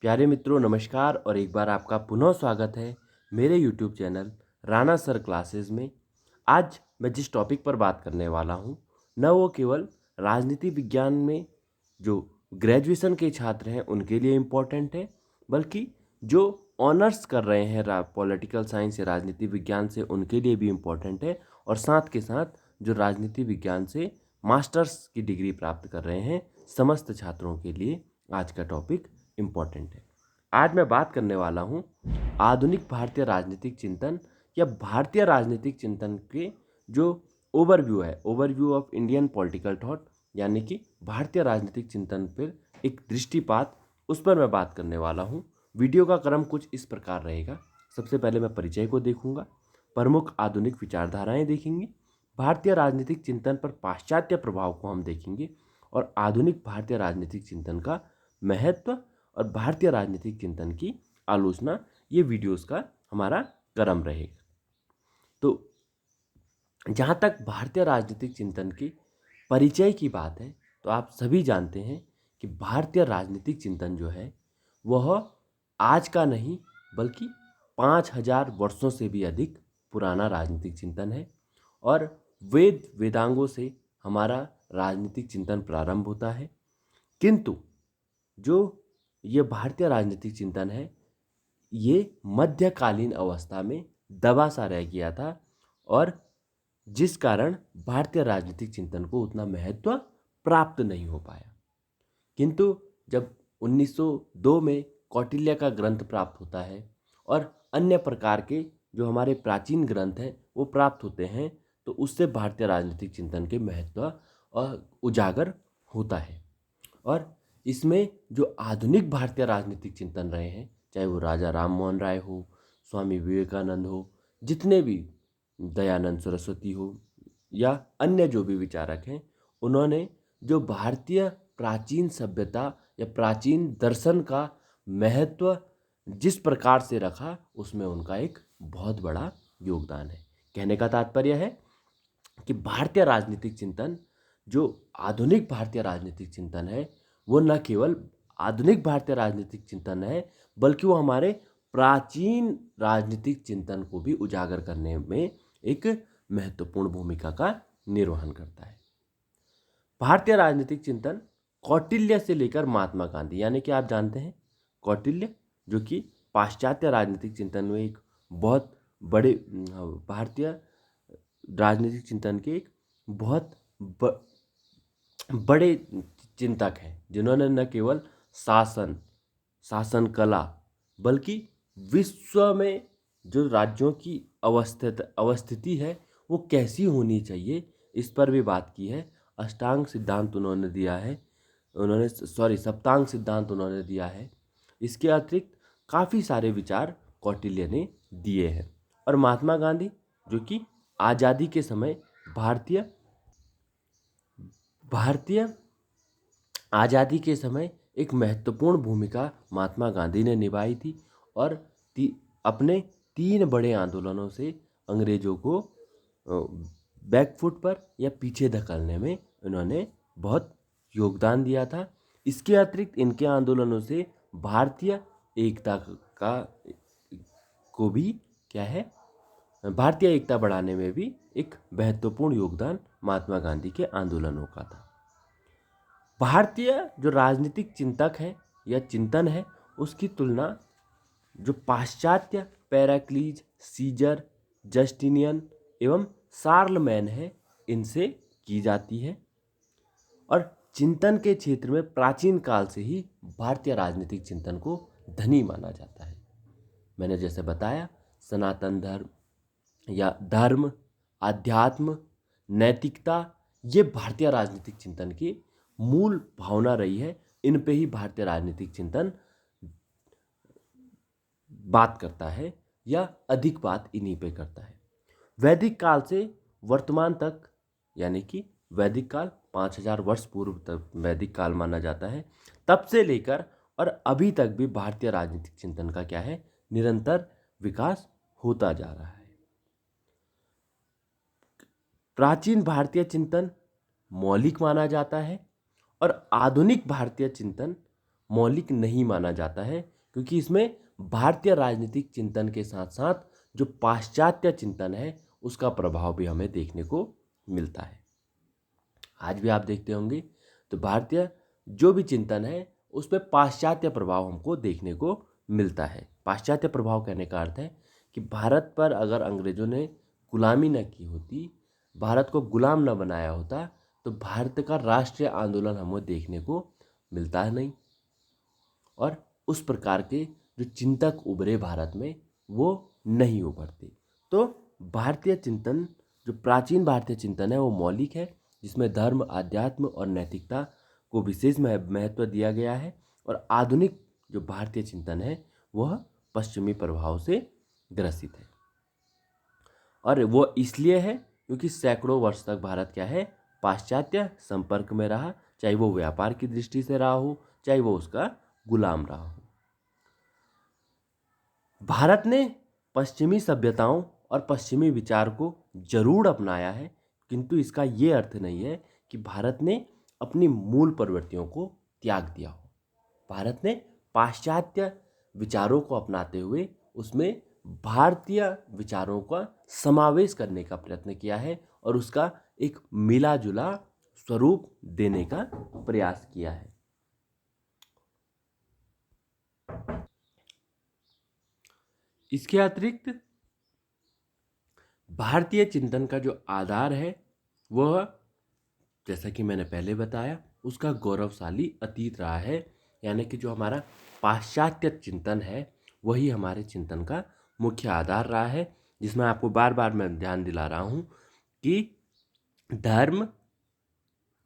प्यारे मित्रों नमस्कार और एक बार आपका पुनः स्वागत है मेरे YouTube channel Rana sir classes में। आज मैं जिस टॉपिक पर बात करने वाला हूँ न वो केवल राजनीति विज्ञान में जो ग्रेजुएशन के छात्र हैं उनके लिए इम्पोर्टेंट है, बल्कि जो ऑनर्स कर रहे हैं पॉलिटिकल साइंस या राजनीति विज्ञान से उनके लिए भी इम्पोर्टेंट है। और साथ के साथ जो राजनीति विज्ञान से मास्टर्स की डिग्री प्राप्त कर रहे हैं समस्त छात्रों के लिए आज का टॉपिक इम्पॉर्टेंट है। आज मैं बात करने वाला हूँ आधुनिक भारतीय राजनीतिक चिंतन या भारतीय राजनीतिक चिंतन के जो ओवरव्यू है, overview of Indian political thought, यानी कि भारतीय राजनीतिक चिंतन पर एक दृष्टिपात, उस पर मैं बात करने वाला हूँ। वीडियो का क्रम कुछ इस प्रकार रहेगा। सबसे पहले मैं परिचय को देखूंगा, प्रमुख आधुनिक विचारधाराएं देखेंगे, भारतीय राजनीतिक चिंतन पर पाश्चात्य प्रभाव को हम देखेंगे और आधुनिक भारतीय राजनीतिक चिंतन का महत्व और भारतीय राजनीतिक चिंतन की आलोचना, ये वीडियोस का हमारा क्रम रहेगा। तो जहाँ तक भारतीय राजनीतिक चिंतन के परिचय की बात है तो आप सभी जानते हैं कि भारतीय राजनीतिक चिंतन जो है वह आज का नहीं बल्कि 5000 वर्षों से भी अधिक पुराना राजनीतिक चिंतन है। और वेदांगों से हमारा राजनीतिक चिंतन प्रारंभ होता है, किंतु जो ये भारतीय राजनीतिक चिंतन है ये मध्यकालीन अवस्था में दबा सा रह गया था और जिस कारण भारतीय राजनीतिक चिंतन को उतना महत्व प्राप्त नहीं हो पाया। किंतु जब 1902 में कौटिल्य का ग्रंथ प्राप्त होता है और अन्य प्रकार के जो हमारे प्राचीन ग्रंथ हैं वो प्राप्त होते हैं तो उससे भारतीय राजनीतिक चिंतन के महत्व उजागर होता है। और इसमें जो आधुनिक भारतीय राजनीतिक चिंतन रहे हैं, चाहे वो राजा राम मोहन राय हो, स्वामी विवेकानंद हो, जितने भी दयानंद सरस्वती हो या अन्य जो भी विचारक हैं, उन्होंने जो भारतीय प्राचीन सभ्यता या प्राचीन दर्शन का महत्व जिस प्रकार से रखा उसमें उनका एक बहुत बड़ा योगदान है। कहने का तात्पर्य है कि भारतीय राजनीतिक चिंतन, जो आधुनिक भारतीय राजनीतिक चिंतन है, वो न केवल आधुनिक भारतीय राजनीतिक चिंतन है बल्कि वो हमारे प्राचीन राजनीतिक चिंतन को भी उजागर करने में एक महत्वपूर्ण भूमिका का निर्वहन करता है। भारतीय राजनीतिक चिंतन कौटिल्य से लेकर महात्मा गांधी, यानी कि आप जानते हैं कौटिल्य जो कि पाश्चात्य राजनीतिक चिंतन में एक बहुत बड़े भारतीय राजनीतिक चिंतन के एक बहुत बड़े चिंतक हैं, जिन्होंने न केवल शासन कला बल्कि विश्व में जो राज्यों की अवस्थिति है वो कैसी होनी चाहिए इस पर भी बात की है। अष्टांग सिद्धांत उन्होंने दिया है, सप्तांग सिद्धांत उन्होंने दिया है। इसके अतिरिक्त काफ़ी सारे विचार कौटिल्य ने दिए हैं। और महात्मा गांधी जो कि आज़ादी के समय भारतीय आज़ादी के समय एक महत्वपूर्ण भूमिका महात्मा गांधी ने निभाई थी और अपने 3 बड़े आंदोलनों से अंग्रेजों को बैकफुट पर या पीछे धकेलने में उन्होंने बहुत योगदान दिया था। इसके अतिरिक्त इनके आंदोलनों से भारतीय एकता का को भी भारतीय एकता बढ़ाने में भी एक महत्वपूर्ण योगदान महात्मा गांधी के आंदोलनों का था। भारतीय जो राजनीतिक चिंतक है या चिंतन है उसकी तुलना जो पाश्चात्य पेराक्लीज, सीजर, जस्टिनियन एवं शार्लमैन है इनसे की जाती है। और चिंतन के क्षेत्र में प्राचीन काल से ही भारतीय राजनीतिक चिंतन को धनी माना जाता है। मैंने जैसे बताया सनातन धर्म या धर्म, आध्यात्म, नैतिकता, ये भारतीय राजनीतिक चिंतन की मूल भावना रही है। इन पे ही भारतीय राजनीतिक चिंतन बात करता है या अधिक बात इन्हीं पे करता है। वैदिक काल से वर्तमान तक, यानी कि वैदिक काल 5000 वर्ष पूर्व तक वैदिक काल माना जाता है, तब से लेकर और अभी तक भी भारतीय राजनीतिक चिंतन का क्या है, निरंतर विकास होता जा रहा है। प्राचीन भारतीय चिंतन मौलिक माना जाता है और आधुनिक भारतीय चिंतन मौलिक नहीं माना जाता है, क्योंकि इसमें भारतीय राजनीतिक चिंतन के साथ साथ जो पाश्चात्य चिंतन है उसका प्रभाव भी हमें देखने को मिलता है। आज भी आप देखते होंगे तो भारतीय जो भी चिंतन है उस पर पाश्चात्य प्रभाव हमको देखने को मिलता है। पाश्चात्य प्रभाव कहने का अर्थ है कि भारत पर अगर अंग्रेजों ने गुलामी न की होती, भारत को गुलाम न बनाया होता, तो भारत का राष्ट्रीय आंदोलन हमें देखने को मिलता है नहीं, और उस प्रकार के जो चिंतक उभरे भारत में वो नहीं उभरते। तो भारतीय चिंतन, जो प्राचीन भारतीय चिंतन है वो मौलिक है, जिसमें धर्म, आध्यात्म और नैतिकता को विशेष महत्व दिया गया है। और आधुनिक जो भारतीय चिंतन है वह पश्चिमी प्रभाव से ग्रसित है, और वो इसलिए है क्योंकि सैकड़ों वर्ष तक भारत क्या है, पाश्चात्य संपर्क में रहा, चाहे वो व्यापार की दृष्टि से रहा हो, चाहे वो उसका गुलाम रहा हो। भारत ने पश्चिमी सभ्यताओं और पश्चिमी विचार को जरूर अपनाया है, किंतु इसका ये अर्थ नहीं है कि भारत ने अपनी मूल प्रवृत्तियों को त्याग दिया हो। भारत ने पाश्चात्य विचारों को अपनाते हुए उसमें भारतीय विचारों का समावेश करने का प्रयत्न किया है और उसका एक मिला जुला स्वरूप देने का प्रयास किया है। इसके अतिरिक्त भारतीय चिंतन का जो आधार है वह, जैसा कि मैंने पहले बताया, उसका गौरवशाली अतीत रहा है। यानी कि जो हमारा पाश्चात्य चिंतन है वही हमारे चिंतन का मुख्य आधार रहा है, जिसमें आपको बार बार मैं ध्यान दिला रहा हूँ कि धर्म,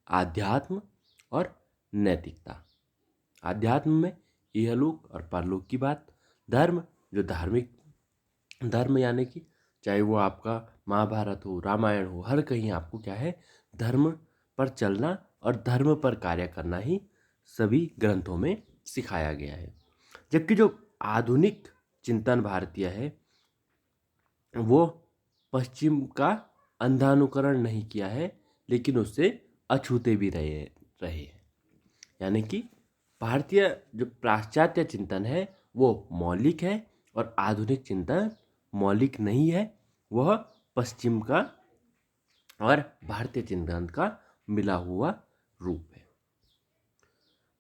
आध्यात्म और नैतिकता। आध्यात्म में इहलोक और परलोक की बात, धर्म जो धार्मिक धर्म यानी कि चाहे वो आपका महाभारत हो, रामायण हो, हर कहीं आपको क्या है, धर्म पर चलना और धर्म पर कार्य करना ही सभी ग्रंथों में सिखाया गया है। जबकि जो आधुनिक चिंतन भारतीय है वो पश्चिम का अंधानुकरण नहीं किया है, लेकिन उससे अछूते भी रहे हैं। यानी कि भारतीय जो पाश्चात्य चिंतन है वो मौलिक है और आधुनिक चिंतन मौलिक नहीं है, वह पश्चिम का और भारतीय चिंतन का मिला हुआ रूप है।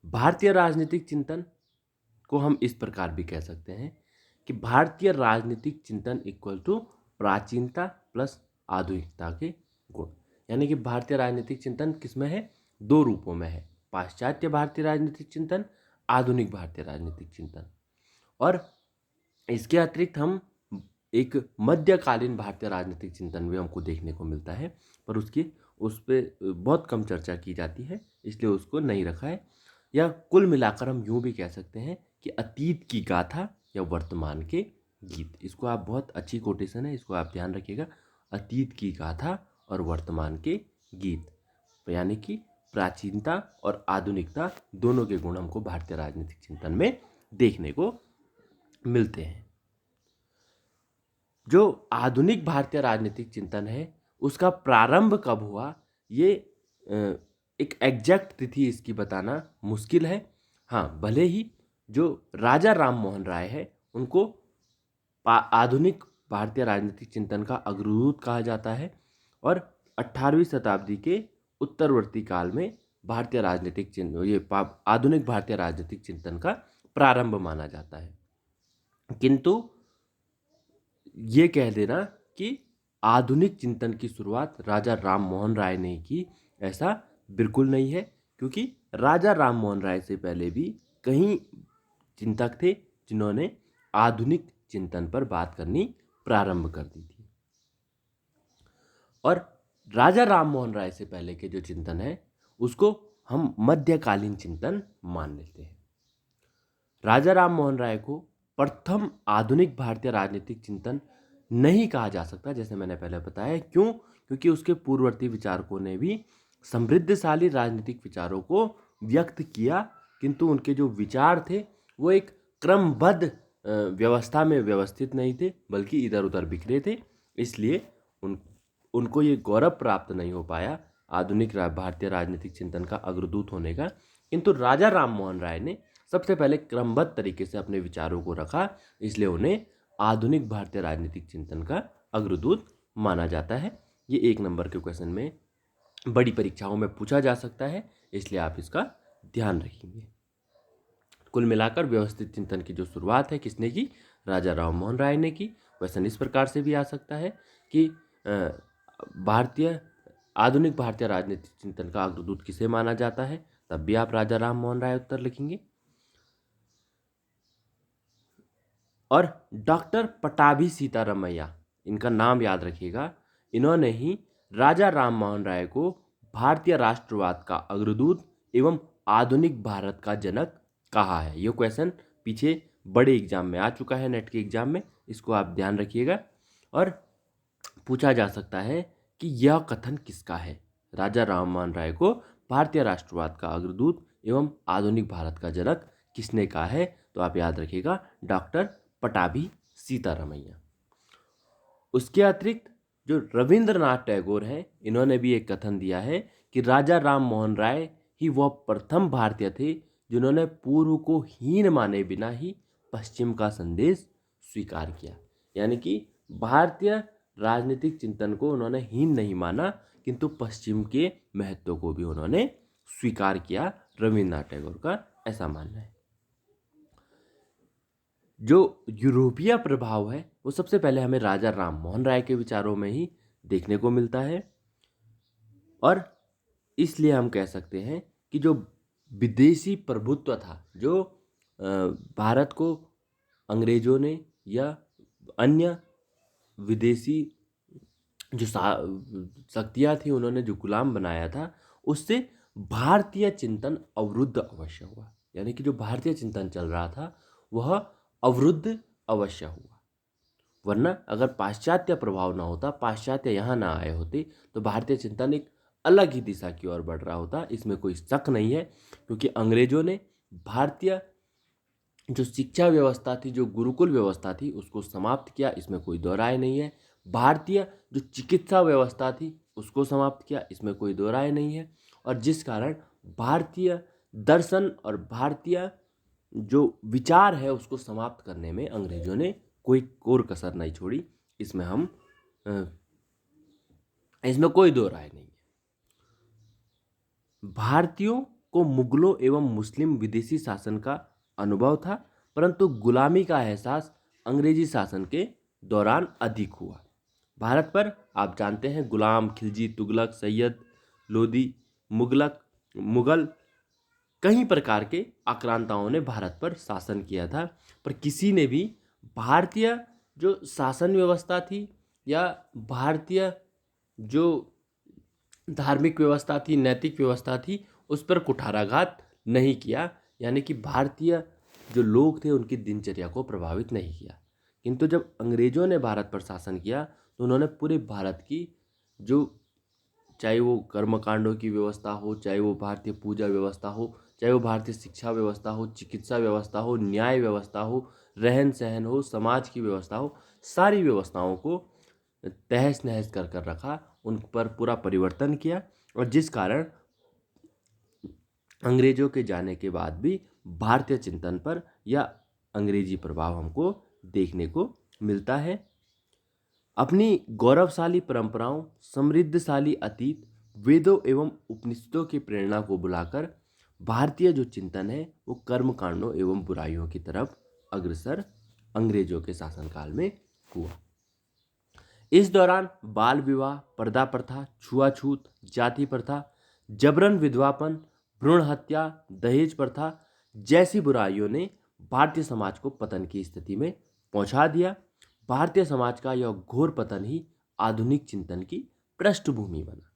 भारतीय राजनीतिक चिंतन को हम इस प्रकार भी कह सकते हैं कि भारतीय राजनीतिक चिंतन इक्वल टू प्राचीनता प्लस आधुनिकता के गुण। यानी कि भारतीय राजनीतिक चिंतन किसमें है, दो रूपों में है, पाश्चात्य भारतीय राजनीतिक चिंतन, आधुनिक भारतीय राजनीतिक चिंतन। और इसके अतिरिक्त हम एक मध्यकालीन भारतीय राजनीतिक चिंतन भी हमको देखने को मिलता है, पर उस पर बहुत कम चर्चा की जाती है, इसलिए उसको नहीं रखा है। या कुल मिलाकर हम यूँ भी कह सकते हैं कि अतीत की गाथा या वर्तमान के गीत। इसको आप, बहुत अच्छी कोटेशन है, इसको आप ध्यान रखिएगा, अतीत की गाथा और वर्तमान के गीत। यानी कि प्राचीनता और आधुनिकता दोनों के गुण हमको भारतीय राजनीतिक चिंतन में देखने को मिलते हैं। जो आधुनिक भारतीय राजनीतिक चिंतन है उसका प्रारंभ कब हुआ, ये एक एग्जैक्ट तिथि इसकी बताना मुश्किल है। हाँ, भले ही जो राजा राम मोहन राय है उनको आधुनिक भारतीय राजनीतिक चिंतन का अग्रदूत कहा जाता है, और 18वीं शताब्दी के उत्तरवर्ती काल में भारतीय राजनीतिक आधुनिक भारतीय राजनीतिक चिंतन का प्रारंभ माना जाता है। किंतु ये कह देना कि आधुनिक चिंतन की शुरुआत राजा राम मोहन राय ने की, ऐसा बिल्कुल नहीं है, क्योंकि राजा राम मोहन राय से पहले भी कई चिंतक थे जिन्होंने आधुनिक चिंतन पर बात करनी प्रारंभ कर दी थी। और राजा राम मोहन राय से पहले के जो चिंतन है उसको हम मध्यकालीन चिंतन मान लेते हैं। राजा राम मोहन राय को प्रथम आधुनिक भारतीय राजनीतिक चिंतन नहीं कहा जा सकता, जैसे मैंने पहले बताया। क्यों? क्योंकि उसके पूर्ववर्ती विचारकों ने भी समृद्धशाली राजनीतिक विचारों को व्यक्त किया, किंतु उनके जो विचार थे वो एक क्रमबद्ध व्यवस्था में व्यवस्थित नहीं थे, बल्कि इधर उधर बिखरे थे। इसलिए उनको ये गौरव प्राप्त नहीं हो पाया आधुनिक भारतीय राजनीतिक चिंतन का अग्रदूत होने का। किंतु राजा राम मोहन राय ने सबसे पहले क्रमबद्ध तरीके से अपने विचारों को रखा, इसलिए उन्हें आधुनिक भारतीय राजनीतिक चिंतन का अग्रदूत माना जाता है। ये 1 नंबर के क्वेश्चन में बड़ी परीक्षाओं में पूछा जा सकता है, इसलिए आप इसका ध्यान रखेंगे। कुल मिलाकर व्यवस्थित चिंतन की जो शुरुआत है किसने की? राजा राम मोहन राय ने की। क्वेश्चन इस प्रकार से भी आ सकता है कि आधुनिक भारतीय राजनीतिक चिंतन का अग्रदूत किसे माना जाता है, तब भी आप राजा राम मोहन राय उत्तर लिखेंगे। और डॉक्टर पटाभी सीतारामैया, इनका नाम याद रखिएगा, इन्होंने ही राजा राम मोहन राय को भारतीय राष्ट्रवाद का अग्रदूत एवं आधुनिक भारत का जनक कहा है। ये क्वेश्चन पीछे बड़े एग्जाम में आ चुका है, नेट के एग्जाम में, इसको आप ध्यान रखिएगा। और पूछा जा सकता है कि यह कथन किसका है? राजा राम मोहन राय को भारतीय राष्ट्रवाद का अग्रदूत एवं आधुनिक भारत का जनक किसने कहा है? तो आप याद रखिएगा, डॉक्टर पटाभी सीतारामैया। उसके अतिरिक्त जो रविंद्रनाथ टैगोर हैं, इन्होंने भी एक कथन दिया है कि राजा राम मोहन राय ही वह प्रथम भारतीय थे जिन्होंने पूर्व को हीन माने बिना ही पश्चिम का संदेश स्वीकार किया। यानी कि भारतीय राजनीतिक चिंतन को उन्होंने हीन नहीं माना, किंतु पश्चिम के महत्व को भी उन्होंने स्वीकार किया। रविंद्रनाथ टैगोर का ऐसा मानना है। जो यूरोपीय प्रभाव है वो सबसे पहले हमें राजा राम मोहन राय के विचारों में ही देखने को मिलता है, और इसलिए हम कह सकते हैं कि जो विदेशी प्रभुत्व था, जो भारत को अंग्रेजों ने या अन्य विदेशी जो शक्तियाँ थी उन्होंने जो गुलाम बनाया था, उससे भारतीय चिंतन अवरुद्ध अवश्य हुआ। यानी कि जो भारतीय चिंतन चल रहा था वह अवरुद्ध अवश्य हुआ। वरना अगर पाश्चात्य प्रभाव ना होता, पाश्चात्य यहाँ ना आए होते, तो भारतीय चिंतन एक अलग ही दिशा की ओर बढ़ रहा होता। इसमें कोई शक नहीं है, क्योंकि अंग्रेजों ने भारतीय जो शिक्षा व्यवस्था थी, जो गुरुकुल व्यवस्था थी, उसको समाप्त किया, इसमें कोई दो राय नहीं है। भारतीय जो चिकित्सा व्यवस्था थी उसको समाप्त किया, इसमें कोई दो राय नहीं है। और जिस कारण भारतीय दर्शन और भारतीय जो विचार है उसको समाप्त करने में अंग्रेजों ने कोई कोर कसर नहीं छोड़ी। इसमें कोई दो राय नहीं है। भारतीयों को मुगलों एवं मुस्लिम विदेशी शासन का अनुभव था, परंतु गुलामी का एहसास अंग्रेजी शासन के दौरान अधिक हुआ। भारत पर आप जानते हैं गुलाम खिलजी, तुगलक, सैयद, लोदी, मुगल कई प्रकार के आक्रांताओं ने भारत पर शासन किया था, पर किसी ने भी भारतीय जो शासन व्यवस्था थी या भारतीय जो धार्मिक व्यवस्था थी, नैतिक व्यवस्था थी, उस पर कुठाराघात नहीं किया। यानी कि भारतीय जो लोग थे उनकी दिनचर्या को प्रभावित नहीं किया। किंतु जब अंग्रेजों ने भारत पर शासन किया तो उन्होंने पूरे भारत की जो, चाहे वो कर्मकांडों की व्यवस्था हो, चाहे वो भारतीय पूजा व्यवस्था हो, चाहे वो भारतीय शिक्षा व्यवस्था हो, चिकित्सा व्यवस्था हो, न्याय व्यवस्था हो, रहन सहन हो, समाज की व्यवस्था हो, सारी व्यवस्थाओं को तहस नहस कर कर रखा, उन पर पूरा परिवर्तन किया। और जिस कारण अंग्रेजों के जाने के बाद भी भारतीय चिंतन पर या अंग्रेजी प्रभाव हमको देखने को मिलता है। अपनी गौरवशाली परंपराओं, समृद्धशाली अतीत, वेदों एवं उपनिषदों की प्रेरणा को बुलाकर भारतीय जो चिंतन है वो कर्मकांडों एवं बुराइयों की तरफ अग्रसर अंग्रेजों के शासनकाल में हुआ। इस दौरान बाल विवाह, पर्दा प्रथा, छुआछूत, जाति प्रथा, जबरन विधवापन, भ्रूण हत्या, दहेज प्रथा जैसी बुराइयों ने भारतीय समाज को पतन की स्थिति में पहुंचा दिया। भारतीय समाज का यह घोर पतन ही आधुनिक चिंतन की पृष्ठभूमि बना।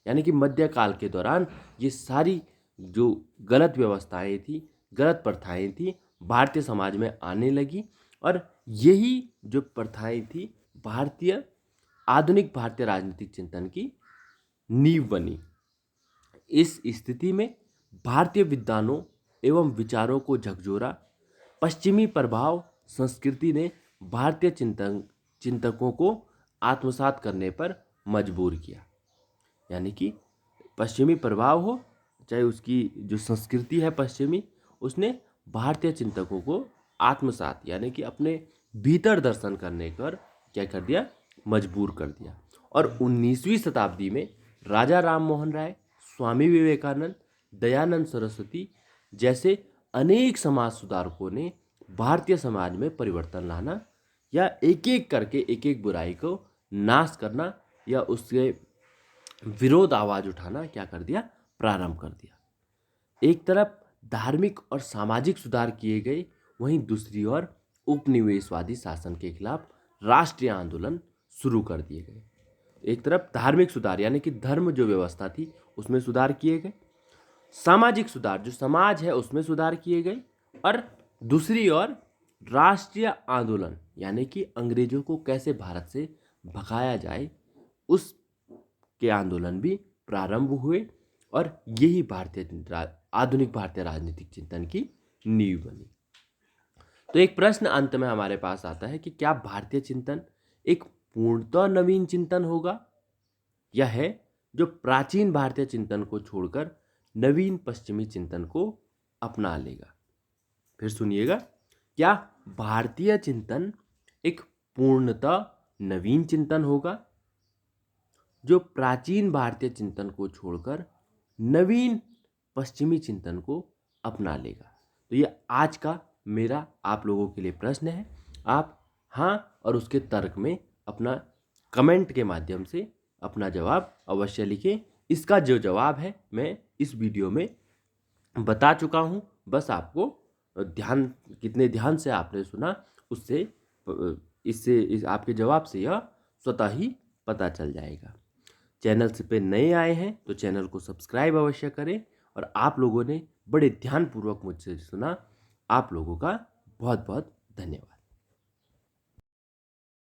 यानी कि मध्यकाल के दौरान ये सारी जो गलत व्यवस्थाएं थी, गलत प्रथाएं थी, भारतीय समाज में आने लगी, और यही जो प्रथाएं थी आधुनिक भारतीय राजनीतिक चिंतन की नींव बनी। इस स्थिति में भारतीय विद्वानों एवं विचारों को झकझोरा। पश्चिमी प्रभाव संस्कृति ने भारतीय चिंतकों को आत्मसात करने पर मजबूर किया। यानी कि पश्चिमी प्रभाव हो, चाहे उसकी जो संस्कृति है पश्चिमी, उसने भारतीय चिंतकों को आत्मसात यानी कि अपने भीतर दर्शन करने कर क्या कर दिया, मजबूर कर दिया। और 19वीं शताब्दी में राजा राम मोहन राय, स्वामी विवेकानंद, दयानंद सरस्वती जैसे अनेक समाज सुधारकों ने भारतीय समाज में परिवर्तन लाना या एक एक करके एक एक बुराई को नाश करना या उसके विरोध आवाज उठाना क्या कर दिया, प्रारंभ कर दिया। एक तरफ धार्मिक और सामाजिक सुधार किए गए, वहीं दूसरी ओर उपनिवेशवादी शासन के खिलाफ राष्ट्रीय आंदोलन शुरू कर दिए गए। एक तरफ धार्मिक सुधार यानी कि धर्म जो व्यवस्था थी उसमें सुधार किए गए, सामाजिक सुधार जो समाज है उसमें सुधार किए गए, और दूसरी ओर राष्ट्रीय आंदोलन यानी कि अंग्रेजों को कैसे भारत से भगाया जाए उस के आंदोलन भी प्रारंभ हुए, और यही आधुनिक भारतीय राजनीतिक चिंतन की नींव बनी। तो एक प्रश्न अंत में हमारे पास आता है कि क्या भारतीय चिंतन एक पूर्णतः नवीन चिंतन होगा, यह है जो प्राचीन भारतीय चिंतन को छोड़कर नवीन पश्चिमी चिंतन को अपना लेगा। फिर सुनिएगा, क्या भारतीय चिंतन एक पूर्णतः नवीन चिंतन होगा जो प्राचीन भारतीय चिंतन को छोड़कर नवीन पश्चिमी चिंतन को अपना लेगा। तो ये आज का मेरा आप लोगों के लिए प्रश्न है। आप हाँ और उसके तर्क में अपना कमेंट के माध्यम से अपना जवाब अवश्य लिखें। इसका जो जवाब है मैं इस वीडियो में बता चुका हूँ, बस आपको कितने ध्यान से आपने सुना उससे आपके जवाब से यह स्वतः ही पता चल जाएगा। चैनल से पे नए आए हैं तो चैनल को सब्सक्राइब अवश्य करें, और आप लोगों ने बड़े ध्यानपूर्वक मुझसे सुना, आप लोगों का बहुत बहुत धन्यवाद।